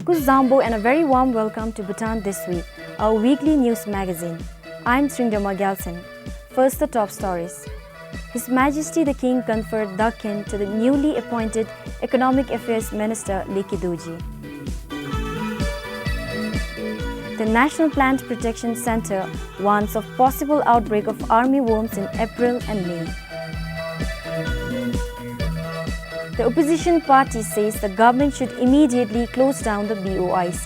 Kuzambo and a very warm welcome to Bhutan This Week, our weekly news magazine. I'm Sringdama Galson. First, the top stories. His Majesty the King conferred Dakhin to the newly appointed Economic Affairs Minister Leki Doji. The National Plant Protection Center warns of possible outbreak of armyworms in April and May. The opposition party says the government should immediately close down the BOIC.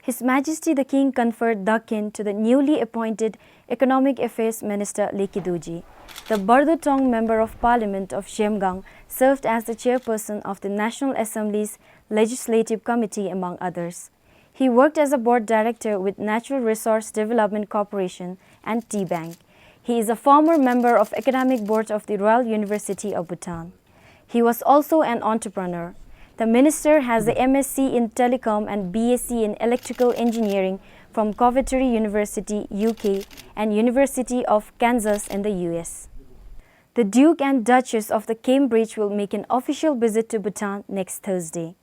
His Majesty the King conferred Dakhin to the newly appointed Economic Affairs Minister Leki Doji. The Bardotong Member of Parliament of Shemgang served as the chairperson of the National Assembly's Legislative Committee, among others. He worked as a board director with Natural Resource Development Corporation and T-Bank. He is a former member of Academic Board of the Royal University of Bhutan. He was also an entrepreneur. The minister has a MSc in Telecom and BSc in Electrical Engineering from Coventry University, UK, and University of Kansas in the US. The Duke and Duchess of the Cambridge will make an official visit to Bhutan next Thursday.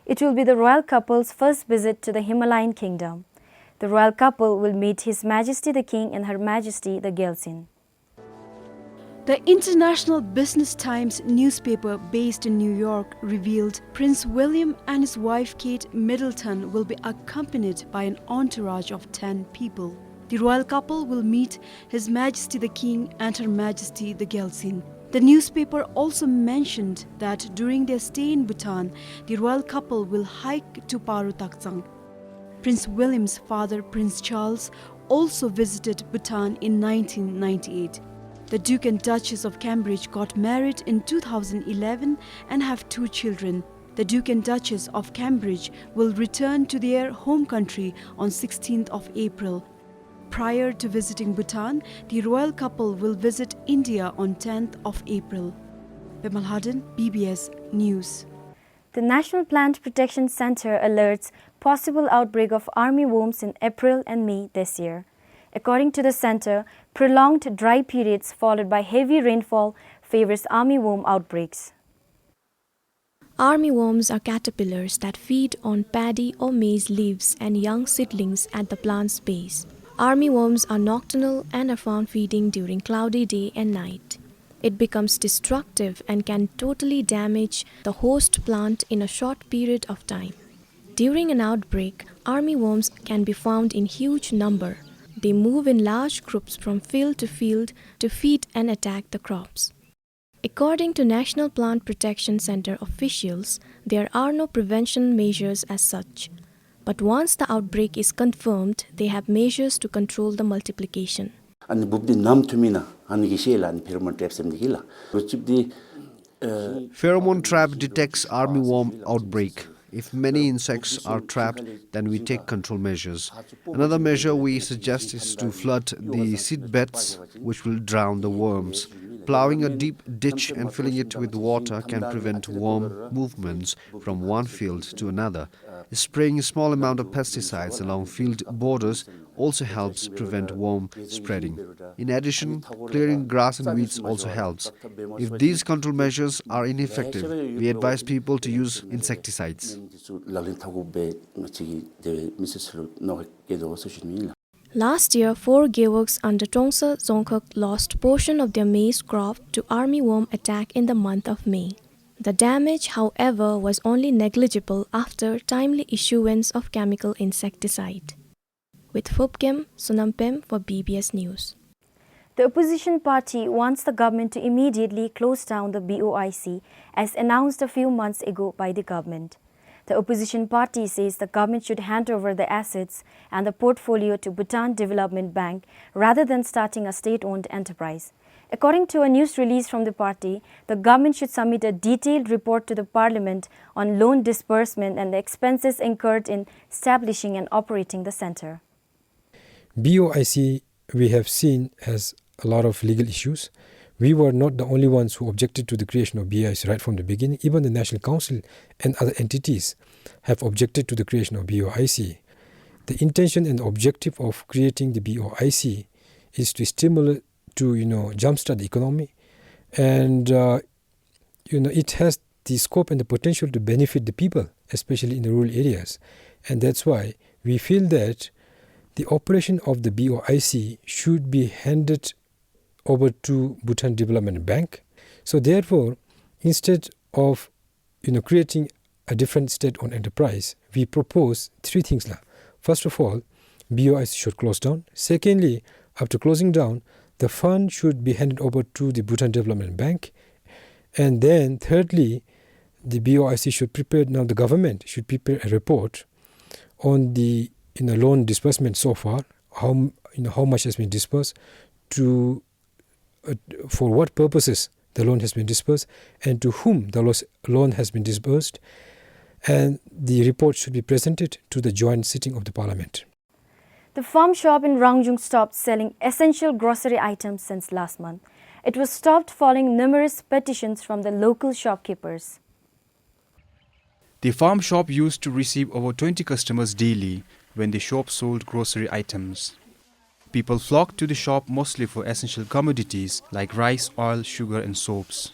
It will be the royal couple's first visit to the Himalayan kingdom. The royal couple will meet His Majesty the King and Her Majesty the Gyaltsen. The International Business Times newspaper based in New York revealed Prince William and his wife Kate Middleton will be accompanied by an entourage of 10 people. The royal couple will meet His Majesty the King and Her Majesty the Gyaltsen. The newspaper also mentioned that during their stay in Bhutan, the royal couple will hike to Paru-Taktsang. Prince William's father, Prince Charles, also visited Bhutan in 1998. The Duke and Duchess of Cambridge got married in 2011 and have 2 children. The Duke and Duchess of Cambridge will return to their home country on 16th of April. Prior to visiting Bhutan, the royal couple will visit India on 10th of April. Bimal Hadan, BBS News. The National Plant Protection Center alerts possible outbreak of armyworms in April and May this year. According to the center, prolonged dry periods followed by heavy rainfall favors armyworm outbreaks. Armyworms are caterpillars that feed on paddy or maize leaves and young seedlings at the plant's base. Armyworms are nocturnal and are found feeding during cloudy day and night. It becomes destructive and can totally damage the host plant in a short period of time. During an outbreak, armyworms can be found in huge number. They move in large groups from field to feed and attack the crops. According to National Plant Protection Center officials, there are no prevention measures as such. But once the outbreak is confirmed, they have measures to control the multiplication. Pheromone trap detects armyworm outbreak. If many insects are trapped, then we take control measures. Another measure we suggest is to flood the seed beds, which will drown the worms. Plowing a deep ditch and filling it with water can prevent worm movements from one field to another. Spraying a small amount of pesticides along field borders also helps prevent worm spreading. In addition, clearing grass and weeds also helps. If these control measures are ineffective, we advise people to use insecticides. Last year, 4 Gewuks under Tongsa Dzongkhag lost portion of their maize crop to armyworm attack in the month of May. The damage, however, was only negligible after timely issuance of chemical insecticide. With Phupkem Sunampem for BBS News. The opposition party wants the government to immediately close down the BOIC as announced a few months ago by the government. The opposition party says the government should hand over the assets and the portfolio to Bhutan Development Bank rather than starting a state-owned enterprise. According to a news release from the party, the government should submit a detailed report to the parliament on loan disbursement and the expenses incurred in establishing and operating the center. BOIC, we have seen, has a lot of legal issues. We were not the only ones who objected to the creation of BOIC right from the beginning. Even the National Council and other entities have objected to the creation of BOIC. The intention and objective of creating the BOIC is to jumpstart the economy, and it has the scope and the potential to benefit the people, especially in the rural areas. And that's why we feel that the operation of the BOIC should be handed over to Bhutan Development Bank. So therefore, instead of creating a different state-owned enterprise, we propose three things. First of all, BOIC should close down. Secondly, after closing down, the fund should be handed over to the Bhutan Development Bank. And then thirdly, the BOIC should prepare, now the government should prepare a report on the loan disbursement so far, how much has been disbursed, to for what purposes the loan has been disbursed, and to whom the loan has been disbursed, and the report should be presented to the joint sitting of the parliament. The farm shop in Rangjung stopped selling essential grocery items since last month. It was stopped following numerous petitions from the local shopkeepers. The farm shop used to receive over 20 customers daily when the shop sold grocery items. People flocked to the shop mostly for essential commodities like rice, oil, sugar and soaps.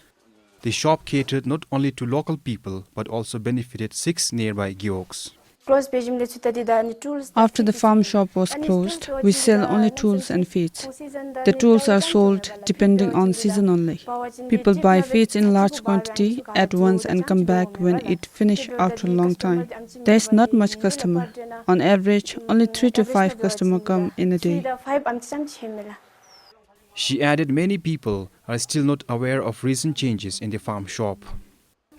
The shop catered not only to local people but also benefited 6 nearby gyeoks. After the farm shop was closed, we sell only tools and feeds. The tools are sold depending on season only. People buy feeds in large quantity at once and come back when it finishes after a long time. There is not much customer. On average, only 3 to 5 customers come in a day. She added many people are still not aware of recent changes in the farm shop.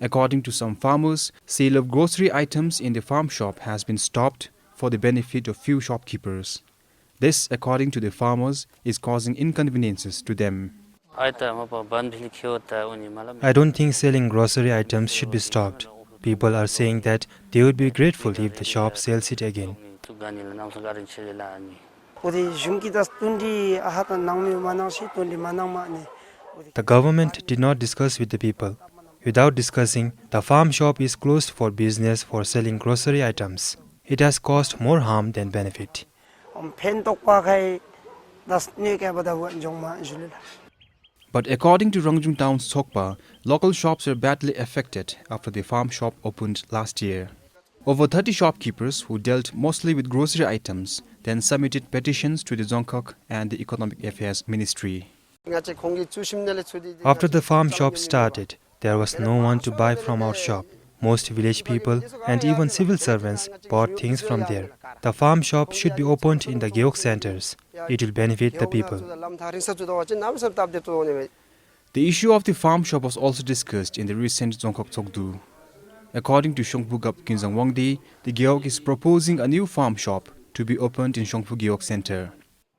According to some farmers, sale of grocery items in the farm shop has been stopped for the benefit of few shopkeepers. This, according to the farmers, is causing inconveniences to them. I don't think selling grocery items should be stopped. People are saying that they would be grateful if the shop sells it again. The government did not discuss with the people. Without discussing, the farm shop is closed for business for selling grocery items. It has caused more harm than benefit. But according to Rangjung Town's Sokpa, local shops were badly affected after the farm shop opened last year. Over 30 shopkeepers who dealt mostly with grocery items then submitted petitions to the Dzongkhag and the Economic Affairs Ministry. After the farm shop started, there was no one to buy from our shop. Most village people and even civil servants bought things from there. The farm shop should be opened in the Gyeok centers. It will benefit the people. The issue of the farm shop was also discussed in the recent Dzongkhag Tsokdu. According to Shongpugap Kinzang Wangde, the Gyeok is proposing a new farm shop to be opened in Shongpu Gyeok Center.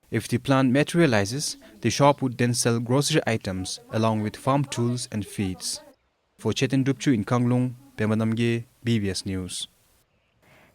If the plan materializes, the shop would then sell grocery items along with farm tools and feeds. For Chetan Dupchu in Kanglung, Pemanamge, BBS News.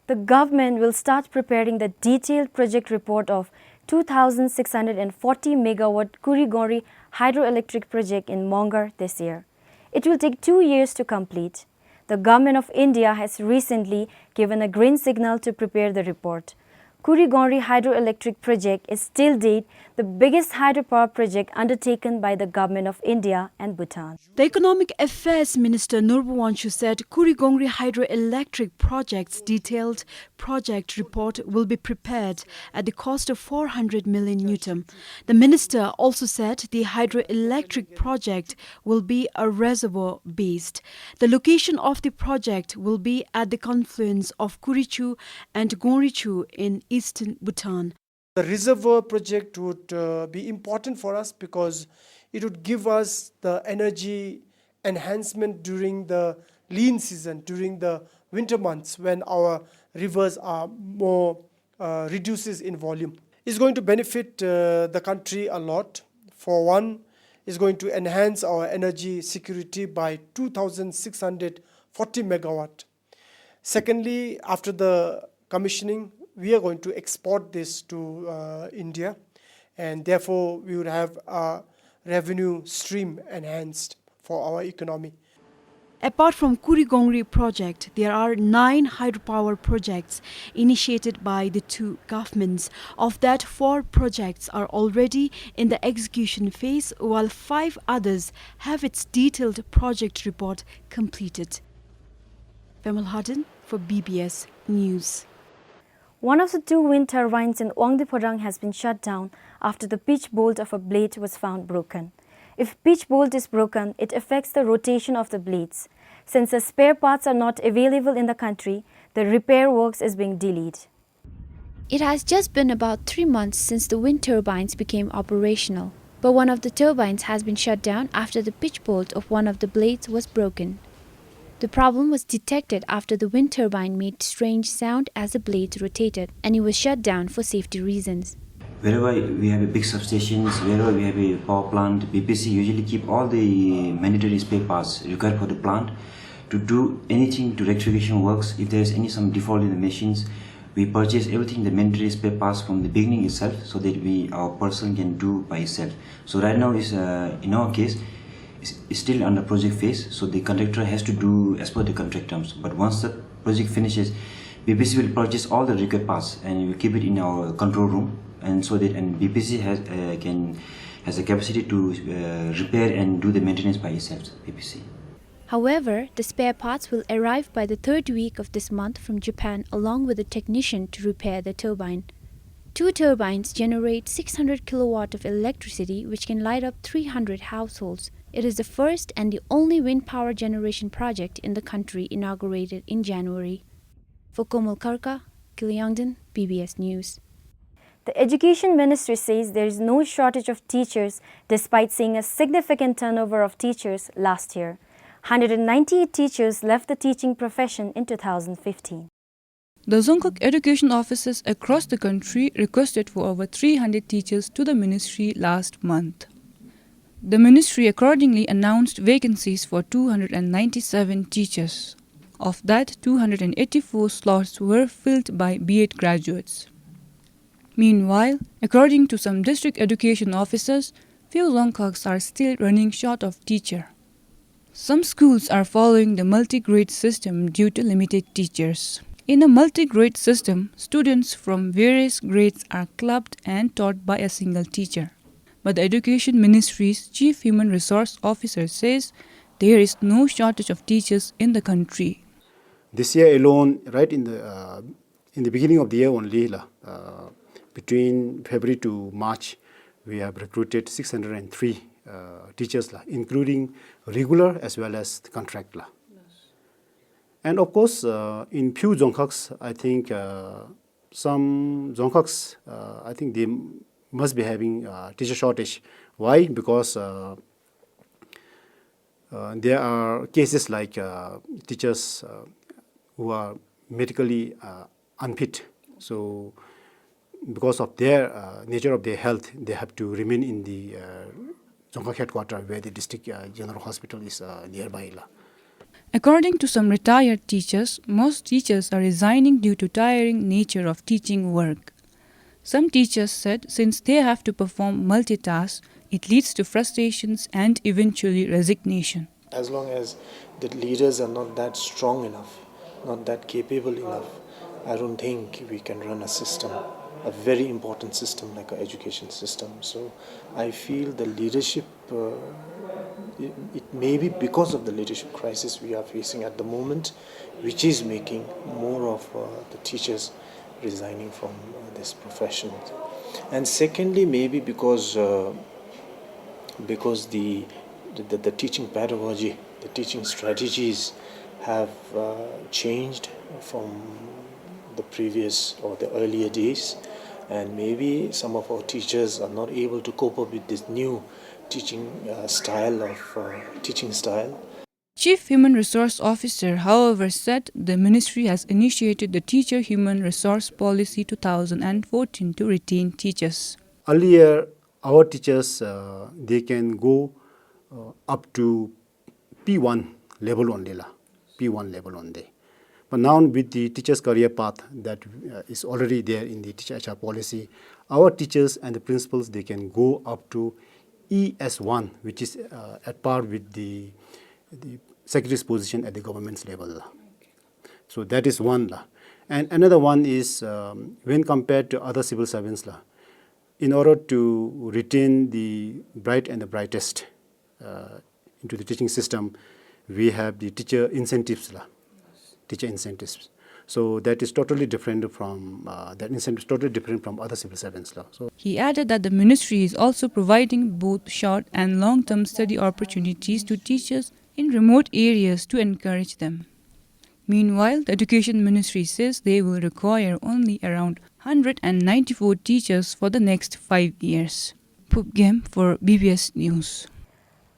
The government will start preparing the detailed project report of 2,640 megawatt Kurigori hydroelectric project in Mongar this year. It will take 2 years to complete. The Government of India has recently given a green signal to prepare the report. Kurigori hydroelectric project is till date the biggest hydropower project undertaken by the Government of India and Bhutan. The Economic Affairs Minister Nurbawanshu said Kurigongri hydroelectric project's detailed project report will be prepared at the cost of 400 million Newton. The minister also said the hydroelectric project will be a reservoir based. The location of the project will be at the confluence of Kurichu and Gongrichu in eastern Bhutan. The reservoir project would be important for us because it would give us the energy enhancement during the lean season, during the winter months when our rivers are more reduces in volume. It's going to benefit the country a lot. For one, it's going to enhance our energy security by 2,640 megawatt. Secondly, after the commissioning, we are going to export this to India, and therefore we would have a revenue stream enhanced for our economy. Apart from Kurigongri project, there are 9 hydropower projects initiated by the two governments. Of that, 4 projects are already in the execution phase, while 5 others have its detailed project report completed. Femal Harden for BBS News. One of the 2 wind turbines in Wangdiporang has been shut down after the pitch bolt of a blade was found broken. If pitch bolt is broken, it affects the rotation of the blades. Since the spare parts are not available in the country, the repair works is being delayed. It has just been about 3 months since the wind turbines became operational, but one of the turbines has been shut down after the pitch bolt of one of the blades was broken. The problem was detected after the wind turbine made strange sound as the blades rotated, and it was shut down for safety reasons. Wherever we have a big substations, wherever we have a power plant, BPC usually keep all the mandatory spare parts required for the plant to do anything to rectification works. If there is some default in the machines, we purchase everything, the mandatory spare parts from the beginning itself, so that our person can do by itself. So right now is in our case, it's still under project phase, so the contractor has to do as per the contract terms. But once the project finishes, BPC will purchase all the required parts and we will keep it in our control room, and so that BPC has a capacity to repair and do the maintenance by itself. BPC. However, the spare parts will arrive by the 3rd week of this month from Japan, along with a technician to repair the turbine. 2 turbines generate 600 kilowatt of electricity, which can light up 300 households. It is the first and the only wind power generation project in the country inaugurated in January. For Komal Karka, Giliangdan, BBS News. The Education Ministry says there is no shortage of teachers despite seeing a significant turnover of teachers last year. 198 teachers left the teaching profession in 2015. The Dzongkhag education offices across the country requested for over 300 teachers to the ministry last month. The ministry accordingly announced vacancies for 297 teachers. Of that, 284 slots were filled by B.Ed graduates. Meanwhile, according to some district education officers, few Dzongkhags are still running short of teacher. Some schools are following the multi-grade system due to limited teachers. In a multi-grade system, students from various grades are clubbed and taught by a single teacher. But the Education Ministry's Chief Human Resource Officer says there is no shortage of teachers in the country. This year alone, right in the beginning of the year only, between February to March, we have recruited 603 teachers, including regular as well as the contract. Yes. And of course, in few Dzongkhags, I think some Dzongkhags, I think they must be having teacher shortage. Why? Because there are cases like teachers who are medically unfit. So because of their nature of their health, they have to remain in the Dzongkhag headquarters where the district general hospital is nearby. According to some retired teachers, most teachers are resigning due to tiring nature of teaching work. Some teachers said since they have to perform multitask, it leads to frustrations and eventually resignation. As long as the leaders are not that strong enough, not that capable enough, I don't think we can run a system, a very important system like our education system. So I feel the leadership, it may be because of the leadership crisis we are facing at the moment, which is making more of the teachers resigning from this profession. And secondly, maybe because the teaching pedagogy, the teaching strategies have changed from the previous or the earlier days, and maybe some of our teachers are not able to cope up with this new teaching style. Chief Human Resource Officer, however, said the ministry has initiated the Teacher Human Resource Policy 2014 to retain teachers. Earlier, our teachers, they can go up to P1 level only. P1 level only. But now with the teacher's career path that is already there in the teacher HR policy, our teachers and the principals, they can go up to ES1, which is at par with the secretary's position at the government's level. So that is one. And another one is when compared to other civil servants, in order to retain the bright and the brightest into the teaching system, we have the teacher incentives. So that is totally different from that incentive is totally different from other civil servants. So he added that the ministry is also providing both short and long-term study opportunities to teachers in remote areas to encourage them. Meanwhile, the Education Ministry says they will require only around 194 teachers for the next 5 years. Pupgem for BBS News.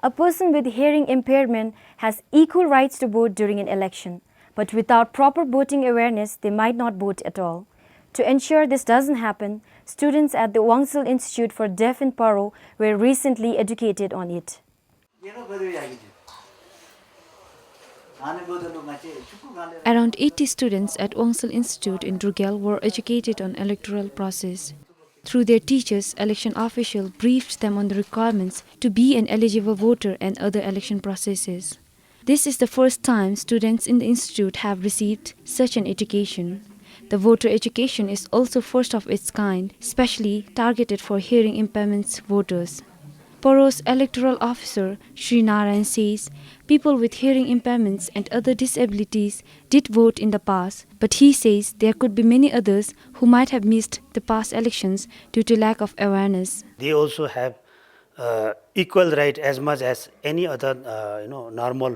A person with hearing impairment has equal rights to vote during an election, but without proper voting awareness, they might not vote at all. To ensure this doesn't happen, students at the Wangsal Institute for Deaf in Paro were recently educated on it. Around 80 students at Wangsal Institute in Drugel were educated on electoral process. Through their teachers, election officials briefed them on the requirements to be an eligible voter and other election processes. This is the first time students in the institute have received such an education. The voter education is also first of its kind, specially targeted for hearing impairments voters. Poro's electoral officer, Sri Narayan, says people with hearing impairments and other disabilities did vote in the past, but he says there could be many others who might have missed the past elections due to lack of awareness. They also have equal right as much as any other normal,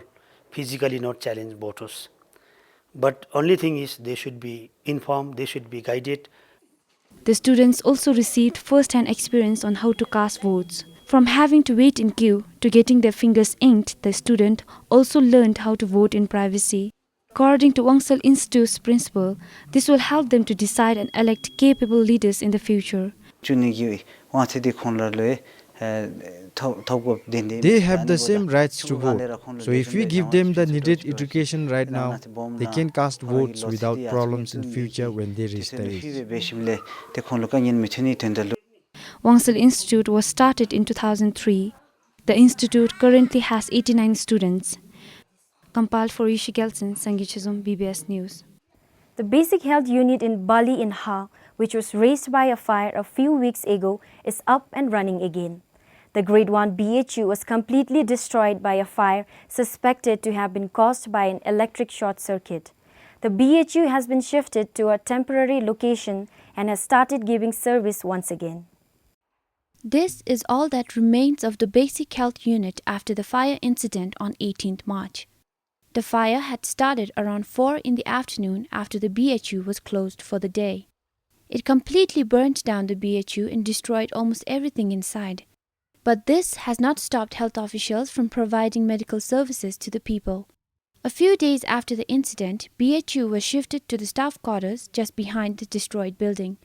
physically not challenged voters. But only thing is they should be informed, they should be guided. The students also received first-hand experience on how to cast votes. From having to wait in queue to getting their fingers inked, the student also learned how to vote in privacy. According to Wangsal Institute's principal, this will help them to decide and elect capable leaders in the future. They have the same rights to vote. So if we give them the needed education right now, they can cast votes without problems in future when they reach the age. Wangsal Institute was started in 2003. The institute currently has 89 students. Compiled for Yishi Gelson, Sangichizum, BBS News. The basic health unit in Bali in Ha, which was razed by a fire a few weeks ago, is up and running again. The Grade 1 BHU was completely destroyed by a fire suspected to have been caused by an electric short circuit. The BHU has been shifted to a temporary location and has started giving service once again. This is all that remains of the basic health unit after the fire incident on 18th March. The fire had started around 4 in the afternoon after the BHU was closed for the day. It completely burnt down the BHU and destroyed almost everything inside. But this has not stopped health officials from providing medical services to the people. A few days after the incident, BHU was shifted to the staff quarters just behind the destroyed building.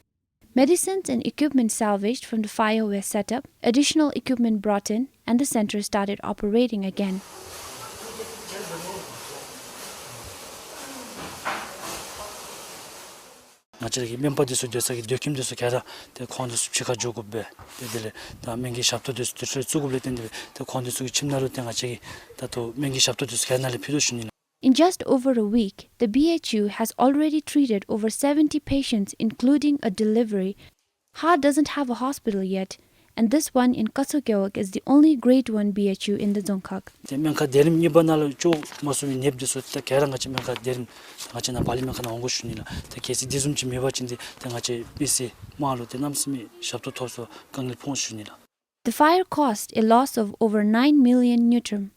Medicines and equipment salvaged from the fire were set up, additional equipment brought in, and the center started operating again. In just over a week, the BHU has already treated over 70 patients, including a delivery. Ha doesn't have a hospital yet, and this one in Kasogewak is the only Grade 1 BHU in the Dzongkhag. The fire caused a loss of over 9 million Nutrim.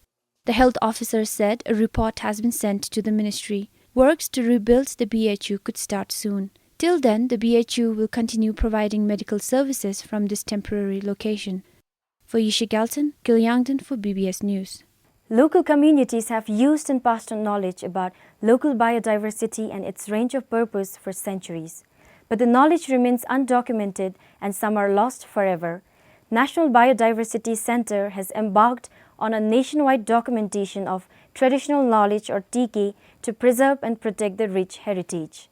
The health officer said a report has been sent to the ministry. Works to rebuild the BHU could start soon. Till then, the BHU will continue providing medical services from this temporary location. For Yishi Galton, Gilyangton for BBS News. Local communities have used and passed on knowledge about local biodiversity and its range of purpose for centuries. But the knowledge remains undocumented and some are lost forever. National Biodiversity Center has embarked on a nationwide documentation of traditional knowledge or TK to preserve and protect the rich heritage.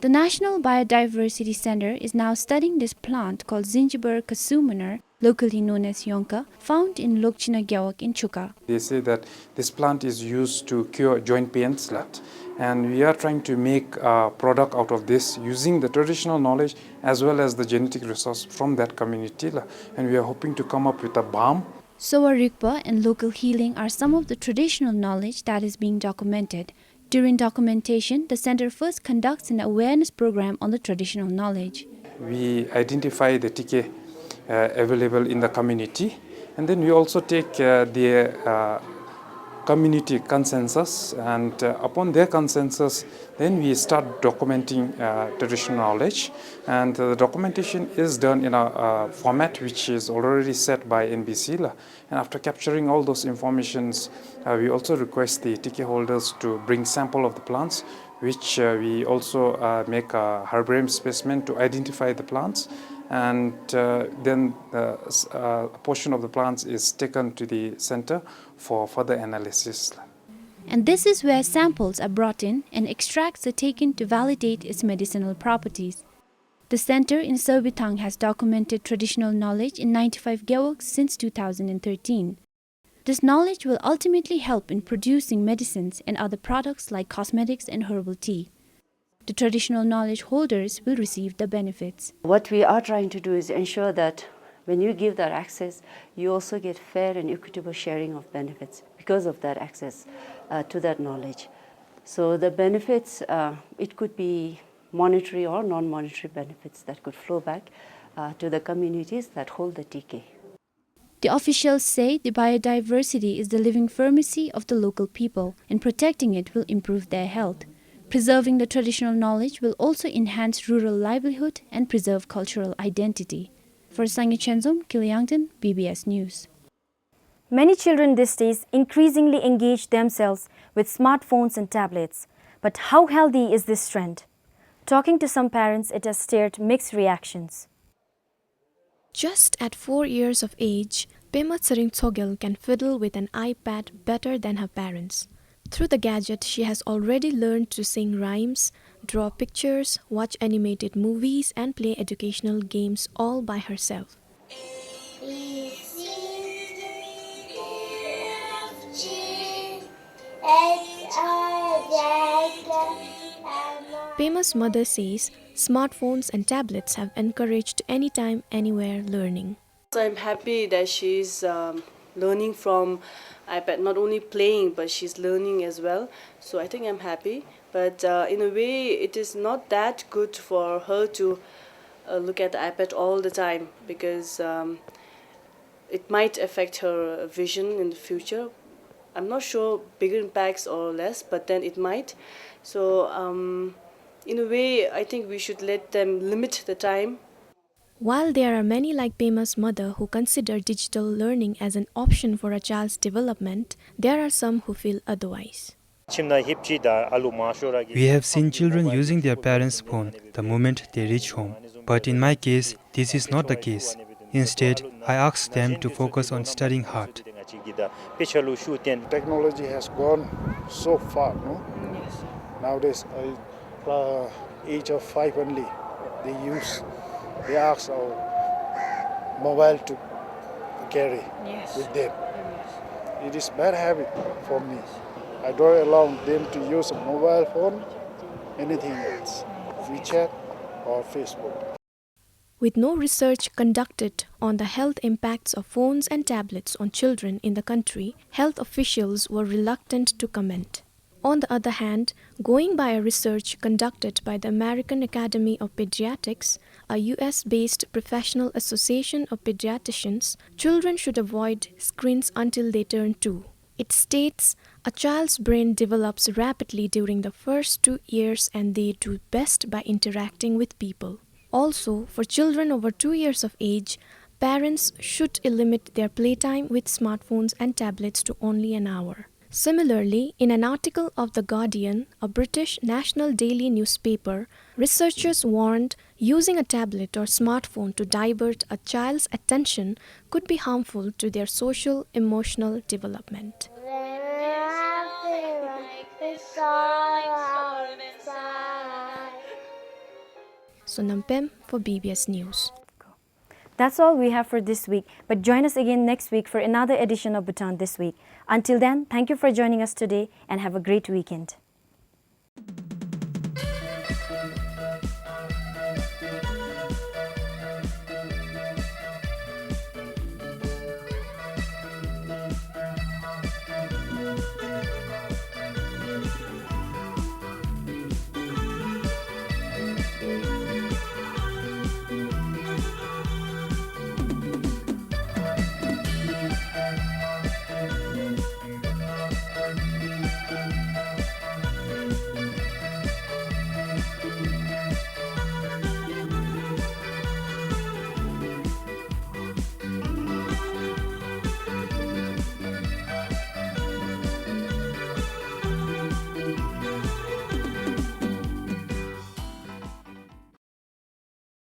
The National Biodiversity Center is now studying this plant called Zingiber casumaner locally known as yonka, found in Lokchina Gyawak in Chuka. They say that this plant is used to cure joint pains, and we are trying to make a product out of this using the traditional knowledge as well as the genetic resource from that community, and we are hoping to come up with a balm. Sowa Rigpa and local healing are some of the traditional knowledge that is being documented. During documentation, the center first conducts an awareness program on the traditional knowledge. We identify the TK available in the community, and then we also take the community consensus, and upon their consensus then we start documenting traditional knowledge, and the documentation is done in a format which is already set by NBC, and after capturing all those informations we also request the TK holders to bring sample of the plants, which we also make a herbarium specimen to identify the plants, and then a portion of the plants is taken to the center for further analysis. And this is where samples are brought in and extracts are taken to validate its medicinal properties. The center in Serbithang has documented traditional knowledge in 95 Gyawaks since 2013. This knowledge will ultimately help in producing medicines and other products like cosmetics and herbal tea. The traditional knowledge holders will receive the benefits. What we are trying to do is ensure that when you give that access, you also get fair and equitable sharing of benefits because of that access to that knowledge. So the benefits, it could be monetary or non-monetary benefits that could flow back to the communities that hold the TK. The officials say the biodiversity is the living pharmacy of the local people, and protecting it will improve their health. Preserving the traditional knowledge will also enhance rural livelihood and preserve cultural identity. For Sangi Chenzom, Kiliangton, BBS News. Many children these days increasingly engage themselves with smartphones and tablets. But how healthy is this trend? Talking to some parents, it has stirred mixed reactions. Just at 4 years of age, Pema Tsering Tsogel can fiddle with an iPad better than her parents. Through the gadget, she has already learned to sing rhymes, draw pictures, watch animated movies, and play educational games all by herself. Pema's mother says smartphones and tablets have encouraged anytime, anywhere learning. I'm happy that she's learning from iPad, not only playing, but she's learning as well. So I think I'm happy. But in a way, it is not that good for her to look at the iPad all the time, because it might affect her vision in the future. I'm not sure bigger impacts or less, but then it might. So in a way, I think we should let them limit the time. While there are many like Pema's mother who consider digital learning as an option for a child's development, there are some who feel otherwise. We have seen children using their parents' phone the moment they reach home. But in my case, this is not the case. Instead, I ask them to focus on studying hard. Technology has gone so far, no? Yes. Nowadays, age of 5 only, they ask our mobile to carry with them. It is bad habit for me. I don't allow them to use a mobile phone, anything else, WeChat or Facebook. With no research conducted on the health impacts of phones and tablets on children in the country, health officials were reluctant to comment. On the other hand, going by a research conducted by the American Academy of Pediatrics, a US-based professional association of pediatricians, children should avoid screens until they turn 2. It states, a child's brain develops rapidly during the first 2 years and they do best by interacting with people. Also, for children over 2 years of age, parents should limit their playtime with smartphones and tablets to only an hour. Similarly, in an article of The Guardian, a British national daily newspaper, researchers warned using a tablet or smartphone to divert a child's attention could be harmful to their social, emotional development. Sonam Pem for BBS News. That's all we have for this week, but join us again next week for another edition of Bhutan This Week. Until then, thank you for joining us today and have a great weekend.